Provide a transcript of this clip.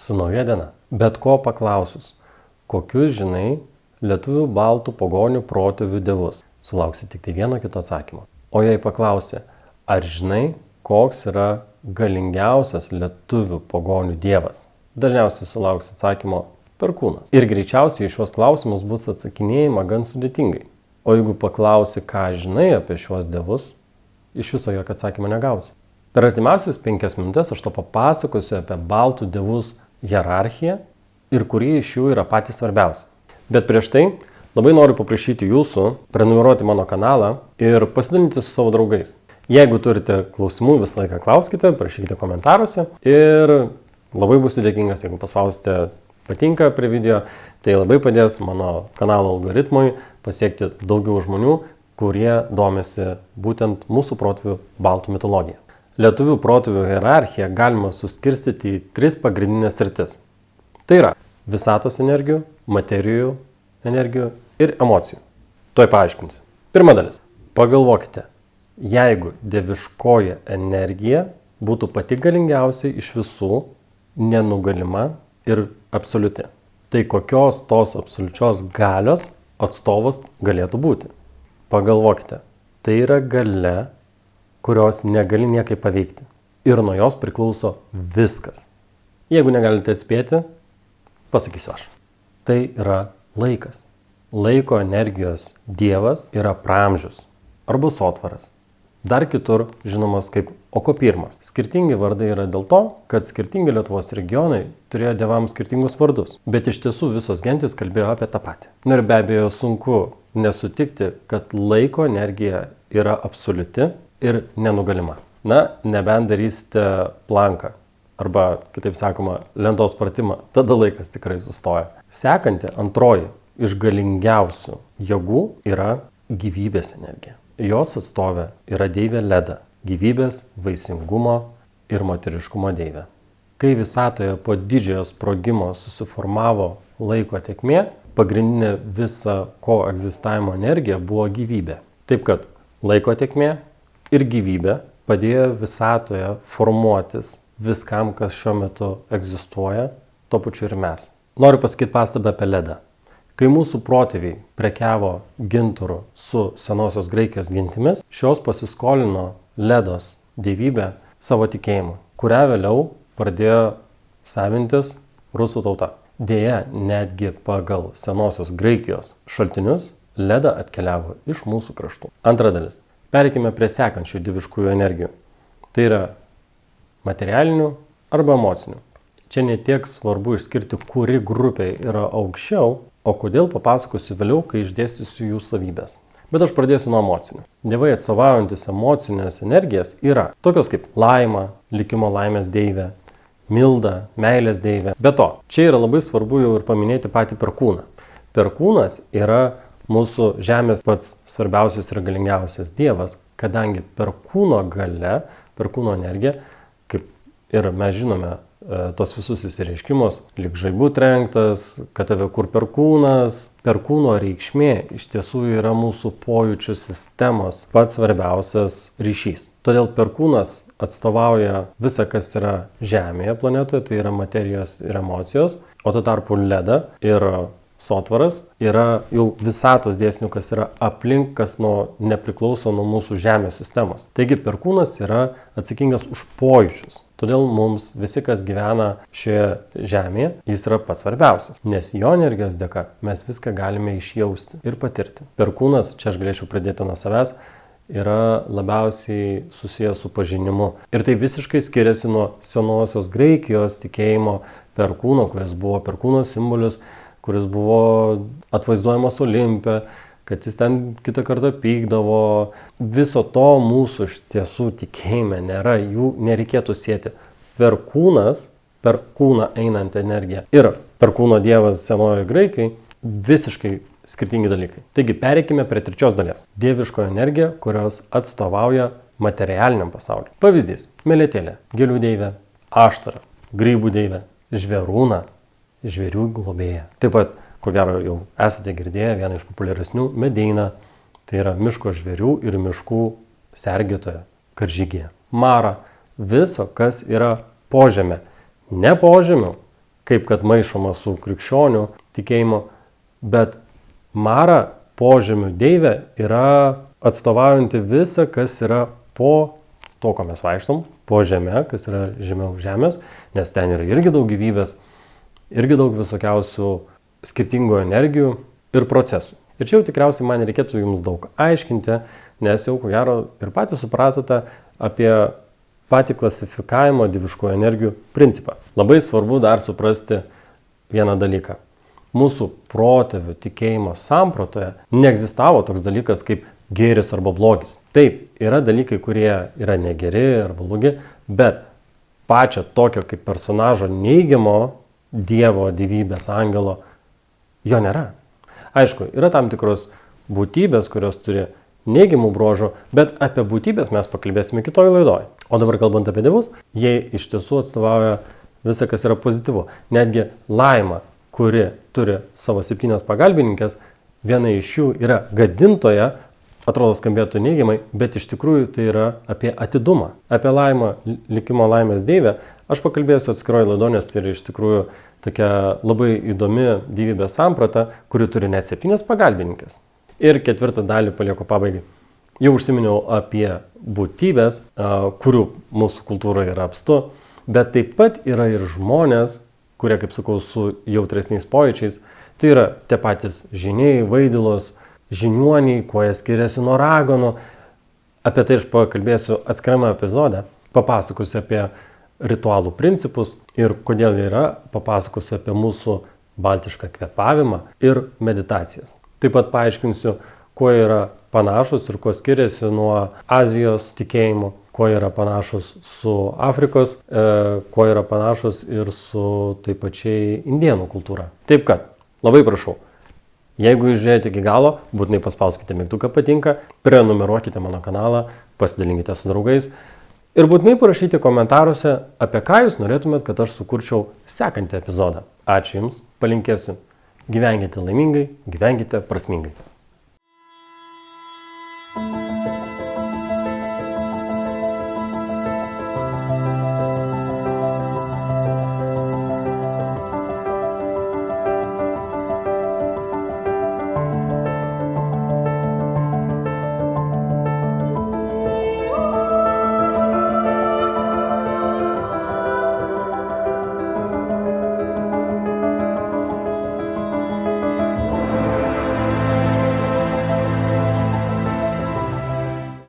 Su nauja diena. Bet ko paklausus, kokius žinai lietuvių baltų pagonių protėvių dievus, sulauksi tik tai vieno kito atsakymo. O jei paklausi, ar žinai, koks yra galingiausias lietuvių pagonių dievas, dažniausiai sulauksi atsakymo Perkūnas. Ir greičiausiai į šios klausimus bus atsakinėjama gan sudėtingai. O jeigu paklausi, ką žinai apie šios dievus, iš viso jokio atsakymo negausi. Per artimiausias 5 minutės aš to papasakosiu apie baltų dievus hierarchiją ir kurie iš jų yra patys svarbiausi. Bet prieš tai labai noriu paprašyti jūsų prenumeruoti mano kanalą ir pasidalinti su savo draugais. Jeigu turite klausimų, visą laiką klauskite, prašykite komentaruose ir labai būsiu dėkingas, jeigu paspausite patinka prie video, tai labai padės mano kanalo algoritmui pasiekti daugiau žmonių, kurie domisi būtent mūsų protėvių baltų mitologiją. Lietuvių protėvių hierarchiją galima suskirstyti į 3 pagrindinės sritis. Tai yra visatos energijų, materijų energijų ir emocijų. Tuoj paaiškinsiu. Pirma dalis. Pagalvokite, jeigu dieviškoji energija būtų pati galingiausia iš visų, nenugalima ir absoliuti, tai kokios tos absoliučios galios atstovas galėtų būti? Pagalvokite, tai yra galia, kurios negali niekaip paveikti. Ir nuo jos priklauso viskas. Jeigu negalite atspėti, pasakysiu aš. Tai yra laikas. Laiko energijos dievas yra Pramžius arba Sotvaras. Dar kitur žinomas kaip Okopirmas. Skirtingi vardai yra dėl to, kad skirtingi Lietuvos regionai turėjo dievams skirtingus vardus. Bet iš tiesų visos gentys kalbėjo apie tą patį. Ir be abejo sunku nesutikti, kad laiko energija yra absoliuti ir nenugalima. Na, nebent darysite planką, arba, kitaip sakoma, lentos pratimą, tada laikas tikrai sustoja. Sekanti antroji iš galingiausių jėgų yra gyvybės energija. Jos atstovė yra deivė Leda, gyvybės, vaisingumo ir moteriškumo deivė. Kai visatoje po didžiojo sprogimo susiformavo laiko tėkmė, pagrindinė visa ko egzistavimo energija buvo gyvybė. Taip kad laiko tėkmė ir gyvybė padėjo visatoje formuotis viskam, kas šiuo metu egzistuoja, tuo pačiu ir mes. Noriu pasakyti pastabą apie Ledą. Kai mūsų protėviai prekiavo gintaru su senosios Graikijos gentimis, šios pasiskolino Ledos dievybę savo tikėjimu, kurią vėliau pradėjo savintis rusų tauta. Deja, netgi pagal senosios Graikijos šaltinius Leda atkeliavo iš mūsų kraštų. Antra dalis. Pereikime prie sekančių dieviškųjų energijų. Tai yra materialinių arba emocinių. Čia ne tiek svarbu išskirti, kuri grupė yra aukščiau, o kodėl papasakosiu vėliau, kai išdėstysiu jų savybės. Bet aš pradėsiu nuo emocinių. Dievai atstovaujantis emocinės energijas yra tokios kaip laima, likimo laimės deivė, milda, meilės deivė. Be to, čia yra labai svarbu jau ir paminėti patį Perkūną. Perkūnas yra mūsų žemės pats svarbiausias ir galingiausias dievas, kadangi Perkūno galia, Perkūno energija, kaip ir mes žinome, tos visus įsireiškimus, lyg žaibų trenktas, kad tave kur Perkūnas. Perkūno reikšmė iš tiesų yra mūsų pojūčių sistemos pats svarbiausias ryšys. Todėl Perkūnas atstovauja visą, kas yra Žemėje planetoje, tai yra materijos ir emocijos, o tuo tarpu Leda ir Sotvaras yra jau visatos dėsnių, kas yra aplink, kas nepriklauso nuo mūsų Žemės sistemos. Taigi Perkūnas yra atsakingas už pojūčius. Todėl mums visi, kas gyvena šioje Žemėje, jis yra pats svarbiausias, nes jo energijos dėka mes viską galime išjausti ir patirti. Perkūnas, čia aš galėčiau pradėti nuo savęs, yra labiausiai susijęs su pažinimu. Ir tai visiškai skiriasi nuo senosios Graikijos tikėjimo Perkūno, kuris buvo Perkūno simbolis, kuris buvo atvaizduojamas Olimpe, kad jis ten kitą kartą pykdavo. Viso to mūsų iš tiesų tikėjime nėra, jų nereikėtų sieti. Perkūnas, per kūną einanti energija ir Perkūno dievas senojoje Graikai visiškai skirtingi dalykai. Taigi pereikime prie trečios dalies. Dieviškoji energija, kurios atstovauja materialiniam pasauliui. Pavyzdys – mėlėtėlė, gėlių deivė, aštara, grybų deivė, žvėrūna, žvėrių globėja. Taip pat, ko gero jau esate girdėję, vieną iš populiaresnių – Medeiną, tai yra miško žvėrių ir miškų sergėtoja, karžygė. Mara – viso, kas yra požemė. Ne požemių, kaip kad maišoma su krikščionių tikėjimu, bet Mara požemių deivė yra atstovaujanti visą, kas yra po to, ko mes vaikštom, po žemė, kas yra žemiau žemės, nes ten yra irgi daug gyvybės, irgi daug visokiausių skirtingų energijų ir procesų. Ir čia jau tikriausiai man reikėtų jums daug aiškinti, nes jau ko gero ir patys supratote apie patį klasifikavimo dieviškų energijų principą. Labai svarbu dar suprasti vieną dalyką. Mūsų protėvių tikėjimo sampratoje neegzistavo toks dalykas kaip gėris arba blogis. Taip, yra dalykai, kurie yra negeri arba blogi, bet pačio tokio kaip personažo neigiamo dievo, dievybės, angelo, jo nėra. Aišku, yra tam tikros būtybės, kurios turi neigiamų bruožų, bet apie būtybės mes pakalbėsime kitoj laidoj. O dabar kalbant apie dievus, jie iš tiesų atstovauja visą, kas yra pozityvu. Netgi Laima, kuri turi savo 7 pagalbininkės, viena iš jų yra gadintoja, atrodo skambėtų neigiamai, bet iš tikrųjų tai yra apie atidumą. Apie Laimą, likimo laimės deivę, aš pakalbėsiu atskiroj laidoj, nes tai yra iš tikrųjų tokia labai įdomi dievybės samprata, kuri turi net 7 pagalbininkės. Ir 4 dalį palieku pabaigai. Jau užsiminiau apie būtybės, kurių mūsų kultūroje yra apstu, bet taip pat yra ir žmonės, kurie, kaip sakau, su jautresniais pojūčiais. Tai yra tie patys žiniai, vaidilos, žiniuoniai, kuo jie skiriasi nuo raganų. Apie tai aš pakalbėsiu atskirame epizode. Papasakosiu apie ritualų principus ir kodėl jie yra. Papasakosiu apie mūsų baltišką kvėpavimą ir meditacijas. Taip pat paaiškinsiu, kuo yra panašus ir kuo skiriasi nuo Azijos tikėjimų, kuo yra panašus su Afrikos, kuo yra panašus ir su taip pačiai indienų kultūra. Taip kad, labai prašau, jeigu jūs žiūrėjote iki galo, būtinai paspauskite mygtuką patinka, prenumeruokite mano kanalą, pasidalinkite su draugais ir būtinai parašykite komentaruose, apie ką jūs norėtumėt, kad aš sukurčiau sekantį epizodą. Ačiū Jums, palinkėsiu. Gyvenkite laimingai, gyvenkite prasmingai.